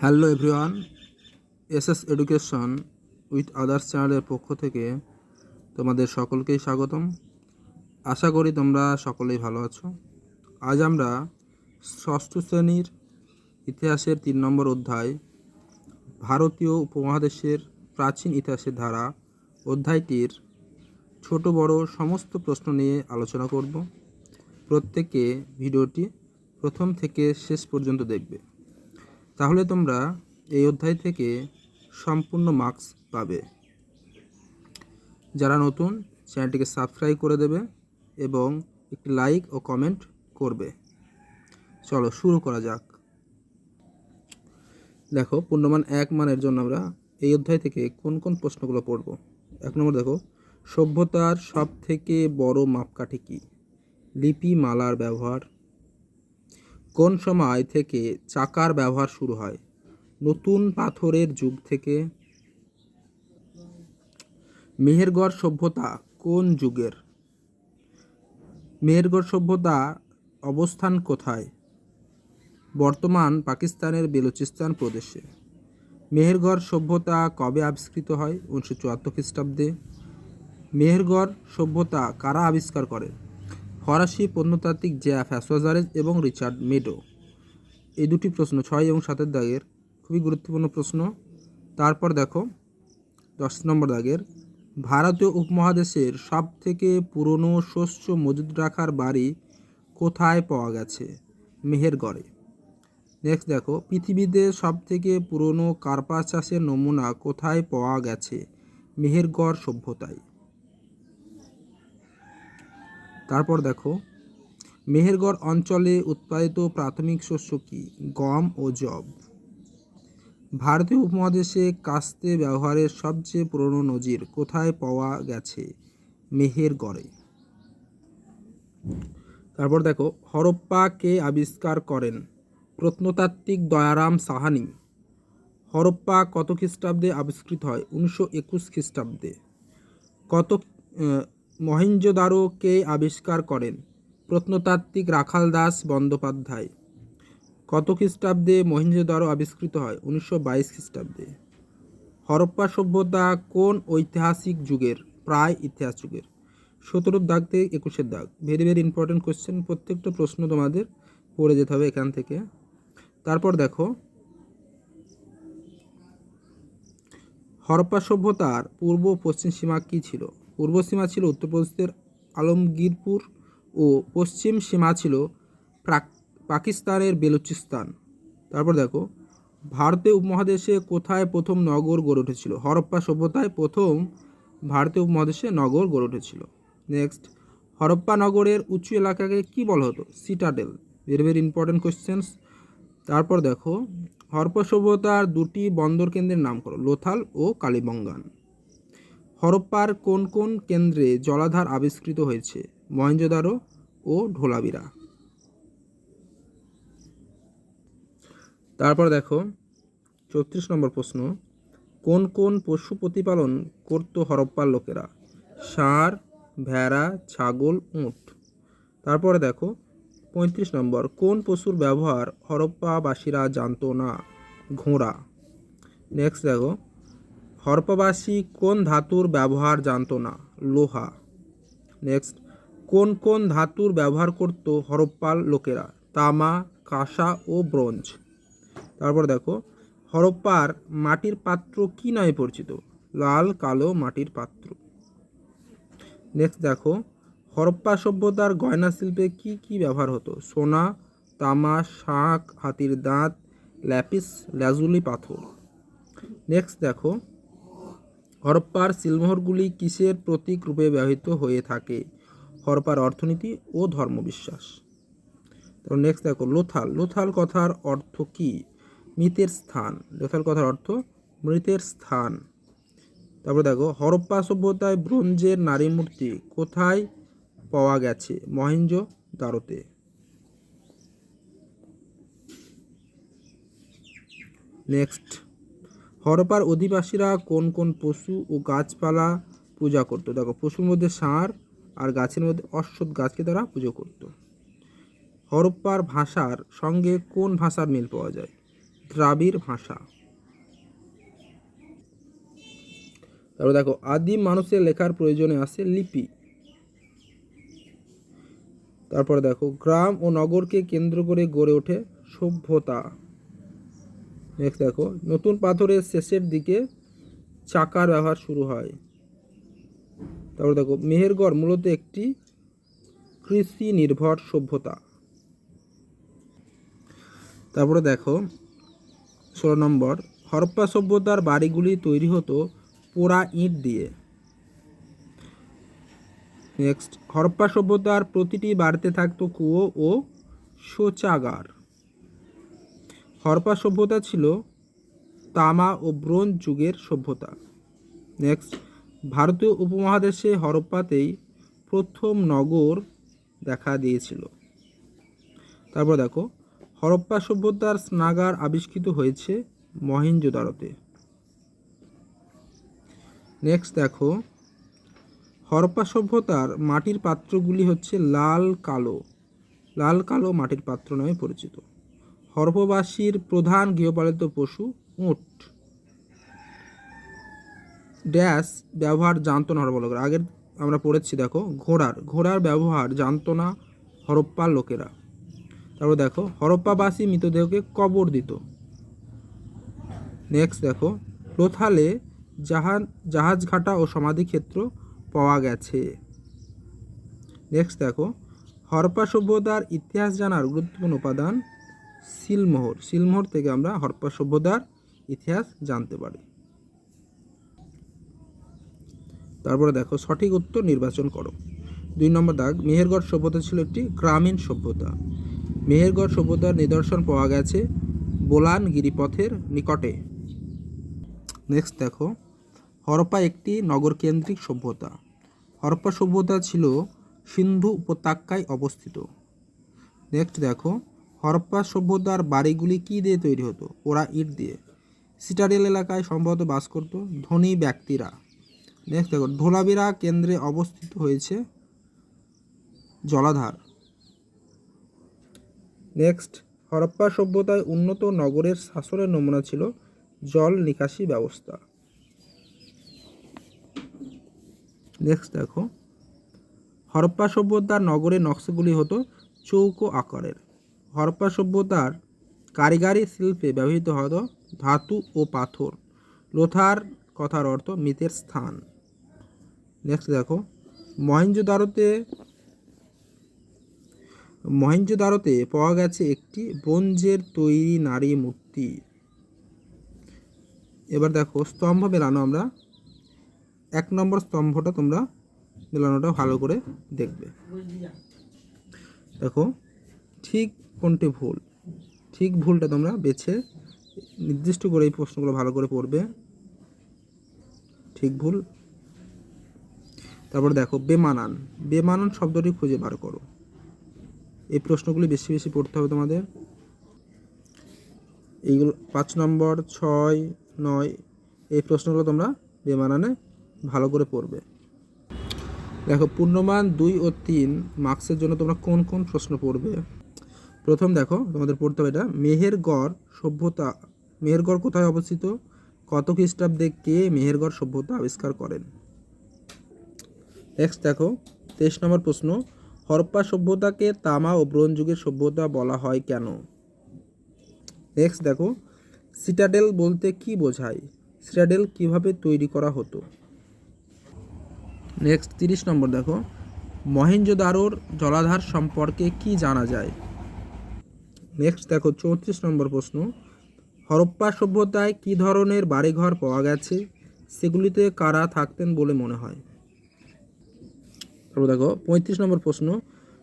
Hello everyone, SS education with others চ্যানেলের পক্ষ থেকে তোমাদের সকলকেই স্বাগতম। আশা করি তোমরা সকলেই ভালো আছো। আজ আমরা ষষ্ঠ শ্রেণীর ইতিহাসের 3 নম্বর অধ্যায় ভারতীয় উপমহাদেশের প্রাচীন ইতিহাসের ধারা অধ্যায়টির ছোট বড় সমস্ত প্রশ্ন নিয়ে আলোচনা করব। প্রত্যেকে ভিডিওটি প্রথম থেকে শেষ পর্যন্ত দেখবে, তাহলে তোমরা এই অধ্যায় থেকে সম্পূর্ণ মার্কস পাবে। যারা নতুন, চ্যানেলটিকে সাবস্ক্রাইব করে দেবে এবং একটি লাইক ও কমেন্ট করবে। চলো শুরু করা যাক। দেখো, পূর্ণমান 1 মানের জন্য আমরা এই অধ্যায় থেকে কোন কোন প্রশ্নগুলো পড়ব। 1 নম্বর দেখো, সভ্যতার সব থেকে বড় মাপকাঠি কি? লিপিমালার ব্যবহার। কোন সময় থেকে চাকার ব্যবহার শুরু হয়? নতুন পাথরের যুগ থেকে। মেহেরগড় সভ্যতা কোন যুগের? মেহেরগড় সভ্যতা অবস্থান কোথায়? বর্তমান পাকিস্তানের বেলুচিস্তান প্রদেশে। মেহেরগড় সভ্যতা কবে আবিষ্কৃত হয়? 1974 খ্রিস্টাব্দে। মেহেরগড় সভ্যতা কারা আবিষ্কার করে? ফরাসি প্রত্নতাত্ত্বিক জ্যাফ হ্যাসোজারেজ এবং রিচার্ড মেডো। এই দুটি প্রশ্ন 6 এবং 7 দাগের খুবই গুরুত্বপূর্ণ প্রশ্ন। তারপর দেখো 10 নম্বর দাগের, ভারতীয় উপমহাদেশের সব থেকে পুরনো শস্য মজুদ রাখার বাড়ি কোথায় পাওয়া গেছে? মেহেরগড়ে। নেক্সট দেখো, পৃথিবীতে সব থেকে পুরনো কার্পাস চাষের নমুনা কোথায় পাওয়া গেছে? মেহেরগড় সভ্যতায়। তারপর দেখো, মেহেরগড় অঞ্চলে উৎপাদিত প্রাথমিক শস্য কি? গম ও যব। ভারতীয় উপমহাদেশে কাস্তে ব্যবহারের সবচেয়ে পুরনো নজির কোথায় পাওয়া গেছে? মেহেরগড়ে। তারপর দেখো, হরপ্পা কে আবিষ্কার করেন? প্রত্নতাত্ত্বিক দয়ারাম সাহানি। হরপ্পা কত খ্রিস্টাব্দে আবিষ্কৃত হয়? 1921 খ্রিস্টাব্দে। মহেঞ্জোদারো কে আবিষ্কার করেন? প্রত্নতাত্ত্বিক রাখাল দাস বন্দ্যোপাধ্যায়। কত খ্রিস্টাব্দে মহেঞ্জোদারো আবিষ্কৃত হয়? 1922 খ্রিস্টাব্দে। হরপ্পা সভ্যতা কোন ঐতিহাসিক যুগের? প্রায় ইতিহাস যুগের। 17 দাগ থেকে 21 দাগ, ভেরি ভেরি ইম্পর্টেন্ট কোশ্চেন। প্রত্যেকটা প্রশ্ন তোমাদের পড়ে যেতে হবে এখান থেকে। তারপর দেখো, হরপ্পা সভ্যতার পূর্ব পশ্চিম সীমা কী ছিল? পূর্ব সীমা ছিল উত্তরপ্রদেশের আলমগীরপুর ও পশ্চিম সীমা ছিল পাকিস্তানের বেলুচিস্তান। তারপর দেখো, ভারতীয় উপমহাদেশে কোথায় প্রথম নগর গড়ে উঠেছিল? হরপ্পা সভ্যতায় প্রথম ভারতীয় উপমহাদেশে নগর গড়ে উঠেছিল। নেক্সট, হরপ্পা নগরের উঁচু এলাকাকে কি বলা হতো? Citadel. Very very important questions. তারপর দেখো, হরপ্পা সভ্যতার 2টি বন্দর কেন্দ্রের নাম করো, লোথাল ও কালীবঙ্গান। হরপ্পার কোন কোন কেন্দ্রে জলাধার আবিষ্কৃত হয়েছে? মহেঞ্জোদারো ও ঢোলাবিরা। তারপর দেখো 34 নম্বর প্রশ্ন, কোন কোন পশু প্রতিপালন করত হরপ্পার লোকেরা? ষাঁড়, ভেড়া, ছাগল, উট। তারপরে দেখো 35 নম্বর, কোন পশুর ব্যবহার হরপ্পাবাসীরা জানতো না? ঘোড়া। নেক্সট দেখো, হরপ্পাবাসী কোন ধাতুর ব্যবহার জানতো না? লোহা। নেক্সট, কোন কোন ধাতুর ব্যবহার করত হরপ্পার লোকেরা? তামা, কাঁসা ও ব্রোঞ্জ। তারপর দেখো, হরপ্পার মাটির পাত্র কি নামে পরিচিত? লাল কালো মাটির পাত্র। নেক্সট দেখো, হরপ্পা সভ্যতার গয়না শিল্পে কি কি ব্যবহার হতো? সোনা, তামা, শাঁখ, হাতির দাঁত, ল্যাপিস ল্যাজুলি পাথর। নেক্সট দেখো, হরপ্পার সিলমোহরগুলি কিসের প্রতীক রূপে ব্যবহৃত হয়ে থাকে? হরপ্পার অর্থনীতি ও ধর্মবিশ্বাস। তো নেক্সট দেখো, লোথাল। লোথাল কথার অর্থ কি? মৃতের স্থান। লোথাল কথার অর্থ মৃতের স্থান। তারপর দেখো, হরপ্পা সভ্যতায় ব্রোঞ্জের নারী মূর্তি কোথায় পাওয়া গেছে? মহেঞ্জোদারোতে। নেক্সট, হরপ্পার অধিবাসীরা কোন কোন পশু ও গাছপালা পূজা করত? দেখো, পশুর মধ্যে ষাঁড় আর গাছের মধ্যে অশ্বত্থ গাছকে তারা পুজো করত। হরপ্পার ভাষার সঙ্গে কোন ভাষার মিল পাওয়া যায়? দ্রাবিড় ভাষা। তারপর দেখো আদিম মানুষের লেখার প্রয়োজনে আসে লিপি। তারপরে দেখো গ্রাম ও নগরকে কেন্দ্র করে গড়ে ওঠে সভ্যতা। নেক্সট দেখো নতুন পাথরের শেষের দিকে চাকার ব্যবহার শুরু হয়। তারপর দেখো মেহেরগড় মূলত একটি কৃষি নির্ভর সভ্যতা। তারপরে দেখো 16 নম্বর হরপ্পা সভ্যতার বাড়িগুলি তৈরি হতো পোড়া ইট দিয়ে। নেক্সট হরপ্পা সভ্যতার প্রতিটি বাড়িতে থাকতো কুয়ো ও শৌচাগার। হরপ্পা সভ্যতা ছিল তামা ও ব্রোঞ্জ যুগের সভ্যতা। নেক্সট ভারতীয় উপমহাদেশে হরপ্পাতেই প্রথম নগর দেখা দিয়েছিল। তারপর দেখো হরপ্পা সভ্যতার স্নাগার আবিষ্কৃত হয়েছে মহেঞ্জোদারোতে। নেক্সট দেখো হরপ্পা সভ্যতার মাটির পাত্রগুলি হচ্ছে লাল কালো মাটির পাত্র নামে পরিচিত। হরপ্পাবাসীর প্রধান গৃহপালিত পশু উট। ড্যাশ ব্যবহার জানতো না হরপ্পা লোকেরা। আগের আমরা পড়েছি দেখো ঘোড়ার ব্যবহার জানতো না হরপ্পার লোকেরা। তারপর দেখো হরপ্পাবাসী মৃতদেহকে কবর দিত। নেক্সট দেখো লোথালে জাহাজঘাটা ও সমাধিক্ষেত্র পাওয়া গেছে। নেক্সট দেখো হরপ্পা সভ্যতার ইতিহাস জানার গুরুত্বপূর্ণ উপাদান সিলমোহর থেকে আমরা হরপ্পা সভ্যতার ইতিহাস জানতে পারি। তারপরে দেখো সঠিক উত্তর নির্বাচন করো। 2 নম্বর দাগ মেহেরগড় সভ্যতা ছিল একটি গ্রামীণ সভ্যতা। মেহেরগড় সভ্যতার নিদর্শন পাওয়া গেছে বোলান গিরিপথের নিকটে। নেক্সট দেখো হরপ্পা একটি নগরকেন্দ্রিক সভ্যতা। হরপ্পা সভ্যতা ছিল সিন্ধু উপত্যকায় অবস্থিত। নেক্সট দেখো হরপ্পা সভ্যতার বাড়িগুলি কী দিয়ে তৈরি হতো? পোড়া ইট দিয়ে। সিটাডেল এলাকায় সম্ভবত বাস করত ধনী ব্যক্তিরা। নেক্সট দেখো ধোলাবিরা কেন্দ্রে অবস্থিত হয়েছে জলাধার। নেক্সট হরপ্পা সভ্যতায় উন্নত নগরের শাসনের নমুনা ছিল জল নিকাশি ব্যবস্থা। নেক্সট দেখো হরপ্পা সভ্যতার নগরের নকশাগুলি হতো চৌকো আকারের। হরপ্পা সভ্যতার কারিগরি শিল্পে ব্যবহৃত হতো ধাতু ও পাথর। লোথার কথার অর্থ মৃতের স্থান। নেক্সট দেখো মহেঞ্জোদারোতে পাওয়া গেছে একটি ব্রোঞ্জের তৈরি নারী মূর্তি। এবার দেখো স্তম্ভ মেলানো, আমরা 1 নম্বর স্তম্ভটা তোমরা মেলানোটা ভালো করে দেখবে। দেখো ঠিক কোনটি ভুল, ঠিক ভুলটা তোমরা বেছে নির্দিষ্ট করে এই প্রশ্নগুলো ভালো করে পড়বে। ঠিক ভুল। তারপর দেখো বেমানান শব্দটি খুঁজে বার করো। এই প্রশ্নগুলি বেশি বেশি পড়তে হবে তোমাদের। এইগুলো 5 নম্বর 6, 9 এই প্রশ্নগুলো তোমরা বেমানানে ভালো করে পড়বে। দেখো পূর্ণমান 2 ও 3 মার্কসের জন্য তোমরা কোন কোন প্রশ্ন পড়বে। প্রথম দেখো তোমাদের পড়তে হবে এটা মেহেরগড় কোথায় অবস্থিত? কত খ্রিস্টাব্দে কে মেহেরগড় সভ্যতা আবিষ্কার করেন? নেক্সট দেখো 23 নম্বর প্রশ্ন হরপ্পা সভ্যতাকে তামা ও ব্রোঞ্জ যুগের সভ্যতা বলা হয় কেন? নেক্সট দেখো সিটাডেল বলতে কি বোঝায়? সিটাডেল কিভাবে তৈরি করা হতো? নেক্সট 30 নম্বর দেখো মহেঞ্জোদারোর জলাধার সম্পর্কে কি জানা যায়? নেক্সট দেখো 34 নম্বর প্রশ্ন হরপ্পা সভ্যতায় কি ধরনের বাড়িঘর পাওয়া গেছে? সেগুলিতে কারা থাকতেন বলে মনে হয়? তারপর দেখো 35 নম্বর প্রশ্ন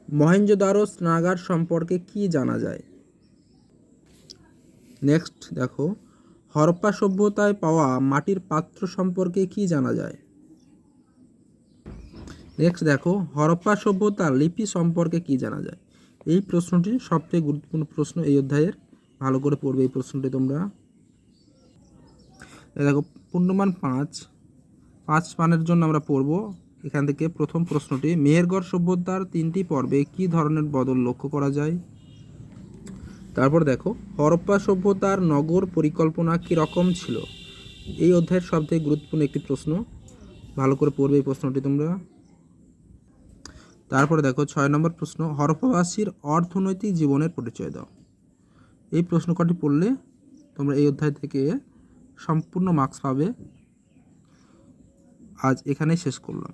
মহেঞ্জোদারো স্নাগার সম্পর্কে কি জানা যায়? নেক্সট দেখো হরপ্পা সভ্যতায় পাওয়া মাটির পাত্র সম্পর্কে কি জানা যায়? নেক্সট দেখো হরপ্পা সভ্যতার লিপি সম্পর্কে কি জানা যায়? এই প্রশ্নটি সবথেকে গুরুত্বপূর্ণ প্রশ্ন এই অধ্যায়ের, ভালো করে পড়বে এই প্রশ্নটি তোমরা। দেখো পূর্ণমান 5 মানের জন্য আমরা পড়ব এখান থেকে প্রথম প্রশ্নটি মেহেরগড় সভ্যতার 3টি পর্বে কি ধরনের বদল লক্ষ্য করা যায়? তারপর দেখো হরপ্পা সভ্যতার নগর পরিকল্পনা কী রকম ছিল। এই অধ্যায়ের সবথেকে গুরুত্বপূর্ণ একটি প্রশ্ন, ভালো করে পড়বে এই প্রশ্নটি তোমরা। তারপরে দেখো 6 নম্বর প্রশ্ন, হরপ্পাবাসীর অর্থনৈতিক জীবনের পরিচয় দাও। এই প্রশ্ন কটি পড়লে তোমরা এই অধ্যায় থেকে সম্পূর্ণ মার্কস পাবে। আজ এখানেই শেষ করলাম।